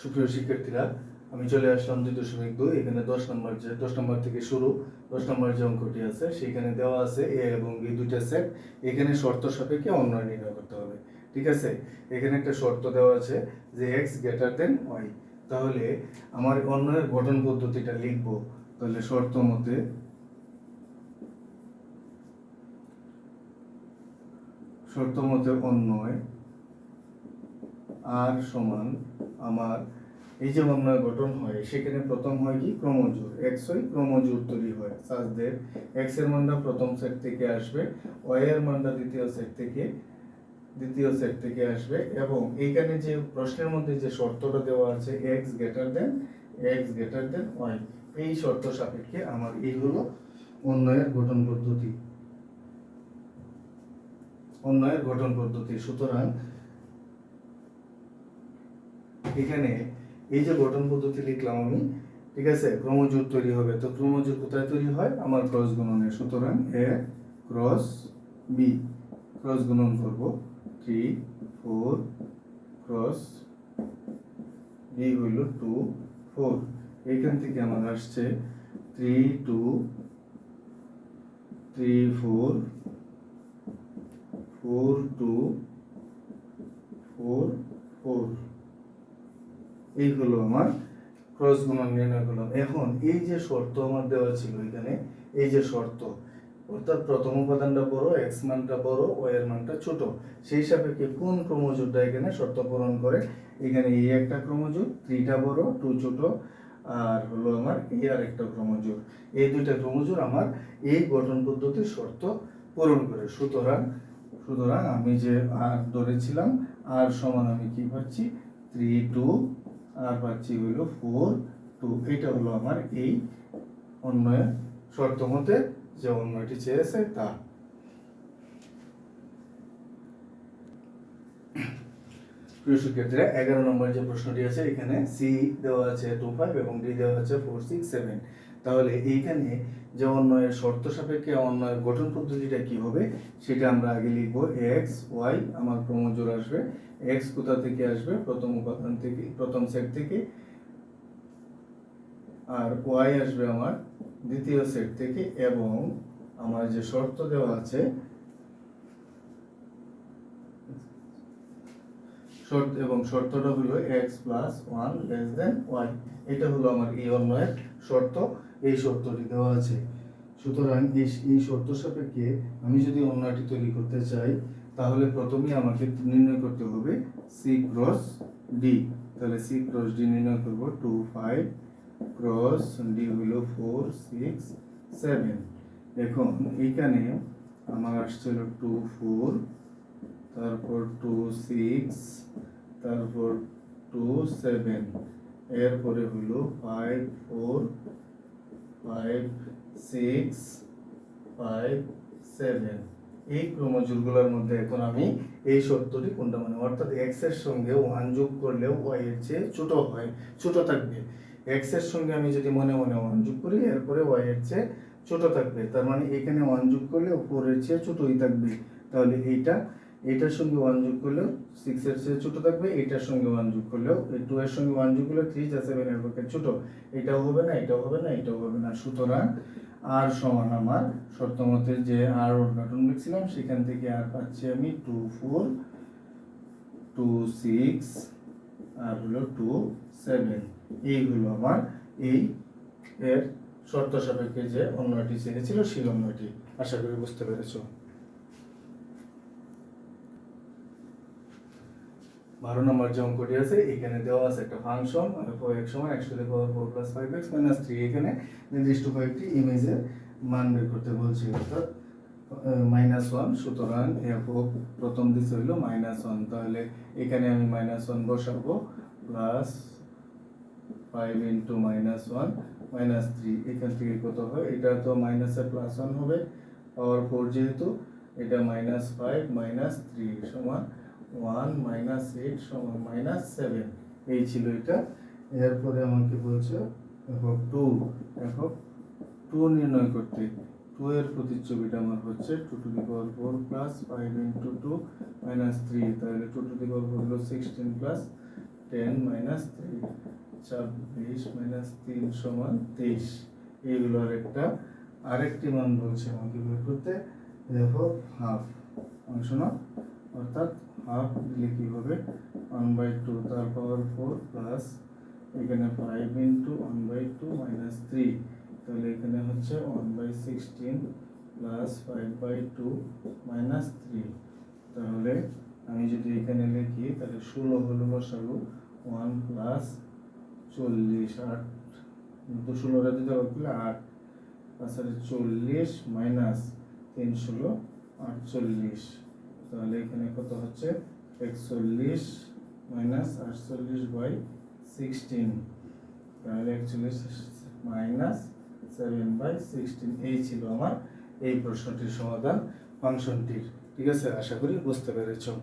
সুপ্রিয় শিক্ষার্থীরা, আমি চলে আসলাম 2.2। এখানে 10 নম্বর থেকে শুরু। 10 নম্বর যে অঙ্কটি আছে সেখানে দেওয়া আছে এ এবং বি দুইটা সেট। এখানে শর্ত সাপেক্ষে অন্বয় নির্ণয় করতে হবে। ঠিক আছে, এখানে একটা শর্ত দেওয়া আছে যে x গ্রেটার দেন y। তাহলে আমার অন্বয়ের গঠন পদ্ধতিটা লিখব। তাহলে শর্ত মতে অন্বয় আর সমান আমার এই যে অন্বয় গঠন হয় সেখানে প্রথম হয় কি ক্রমজোড়, x y ক্রমজোড় তৈরি হয়। সাজ দ্যাট x এর মানটা প্রথম সেট থেকে আসবে, y এর মানটা দ্বিতীয় সেট থেকে আসবে, এবং এইখানে যে প্রশ্নের মধ্যে যে শর্তটা দেওয়া আছে x গ্রেটার দেন y, এই শর্ত সাপেক্ষে আমার এই হলো অন্বয়ের গঠন পদ্ধতি। সুতরাং এখানে এই যে গঠন পদ্ধতি লিখলাম আমি, ঠিক আছে, ক্রমজোড় তৈরি হবে। তো ক্রমজোড় কোথায় তৈরি হয়? আমার ক্রস গুণনে। সুতরাং a ক্রস b, ক্রস গুণন করব 3 4 ক্রস b হইল 2 4। এইখান থেকে আমার আসছে 3 2 3 4 4 2 4 4। এই হলো আমার ক্রস গুণন নির্ণয় করলাম। এখন এই যে শর্ত আমার দেওয়া ছিল এখানে, এই যে শর্ত, অর্থাৎ প্রথম উপাদানটা বড়, x মানটা বড়, y এর মানটা ছোট, সেই সাপেক্ষে কোন ক্রমজোড়টা এখানে শর্ত পূরণ করে? এখানে এই একটা ক্রমজোড়, 3টা বড় 2 ছোট, আর হলো আমার এই আরেকটা ক্রমজোড়। এই দুইটা ক্রমজোড় আমার এই গঠন পদ্ধতির শর্ত পূরণ করে। সুতরাং আমি যে আর ধরেছিলাম, আর সমান আমি কি পাচ্ছি 3 2, আর পাচ্ছি হলো 4 2। এটা হলো আমার এই অন্বয়ের শর্ত মতে যে অন্যটি চেয়েছে তা। প্রিয় শিক্ষার্থীরা, 11 নম্বর যে প্রশ্নটি আছে এখানে সি দেওয়া আছে 2 5 এবং ডি দেওয়া আছে 4 6 7। তাহলে এইখানে যে অন্বয়ের শর্ত সাপেক্ষে অন্বয়ের গঠন পদ্ধতিটা কি হবে সেটা আমরা আগে লিখব। x y আমার ক্রমজোড় আসবে। x কোথা থেকে আসবে? প্রথম উপাদান থেকে, প্রথম সেট থেকে, আর y আসবে আমার দ্বিতীয় সেট থেকে, এবং আমার যে শর্ত দেওয়া আছে শর্তটা হলো x + 1 < y। এটা হলো আমার এই অন্বয়ের শর্ত। এই শর্তটি দেওয়া আছে। সুতরাং এই শর্ত সাপেক্ষে আমি যদি অন্যটি তৈরি করতে চাই তাহলে প্রথমেই আমাকে নির্ণয় করতে হবে c ক্রস d। তাহলে c ক্রস d নির্ণয় করব। 2 5 ক্রস d হইল 4 6 7। এখন এইখানে আমার আসছে হলো 2 4, তারপর 2 6, তারপর 2 7, এরপরে হলো 5 4 5 6 5 7। এই ক্রমজোড়গুলোর মধ্যে এখন আমি এই শর্তটি কোনটা মানে, অর্থাৎ x এর সঙ্গে 1 যোগ করলেও y এর চেয়ে ছোট থাকবে। x এর সঙ্গে আমি যদি মনে মনে 1 যোগ করি, এরপরে y এর চেয়ে ছোট থাকবে। তার মানে এখানে 1 যোগ করলে 4 এর চেয়ে ছোটই থাকবে। তাহলে এইটার সঙ্গে 1 যোগ করলেও 6 এর চেয়ে ছোট থাকবে। এটার সঙ্গে 1 যোগ করলেও 2 এর সঙ্গে 1 যোগ করলে 3 যা 7 এর পক্ষে ছোট। এটাও হবে না, এটাও হবে না, এটাও হবে না। সুতরাং আর সমান আমার শর্ত মতে যে আর ওর গঠন লিখছিলাম সেখান থেকে আর পাচ্ছি আমি 2 4 2 6 আর হলো 2 7। এই হলো আমার এই এর শর্ত সাপেক্ষে যে অন্যটি চেয়েছিল সেই অন্যটি। আশা করি বুঝতে পেরেছো। 12 নম্বর যে অঙ্কটি আছে এখানে দেওয়া আছে একটা ফাংশন f(x) = x⁴ + 5x - 3। এখানে নির্দিষ্ট কয়েকটি ইমেজের মান বের করতে বলছে, অর্থাৎ -1। সুতরাং f প্রথম দিকে হইল -1, তাহলে এখানে আমি -1 বসাবো, প্লাস 5 * -1 -3। এখান থেকে কত হয়? এটা তো মাইনাসের +1 হবে, পাওয়ার 4 যেহেতু, এটা -5 - 3 সমান 1 - 8 সমান -7। এই ছিল এটা। এরপরে আমাকে বলছে f2 নির্ণয় করতে। 2 এর প্রতিচ্ছবিটা আমার হচ্ছে 2⁴ + 5 * 2 - 3। তাহলে 2⁴ হলো 16 + 10 মাইনাস 3, 26 মাইনাস 3 সমান 23। এইগুলোর আরেকটি মান বলছে আমাকে বের করতে, দেখো হাফ অংশ না, অর্থাৎ হাফ দিলে কি হবে 1/2 তার পাওয়ার 4 প্লাস এখানে 5 ইন্টু 1/2 মাইনাস 3, তাহলে এখানে হচ্ছে 1/16 প্লাস 5/2 মাইনাস 3। তাহলে আমি যদি এখানে লিখি তাহলে 16 হলো লসাগু 1 প্লাস 40, 8 16 রে দিতে হবে 8 তাছাড়া 40 মাইনাস 3 16 48, তাহলে এখানে কত হচ্ছে 41 মাইনাস 48/16, তাহলে 41 মাইনাস 7/16। এই ছিল আমার এই প্রশ্নটির সমাধান ফাংশনটির। ঠিক আছে, আশা করি বুঝতে পেরেছো।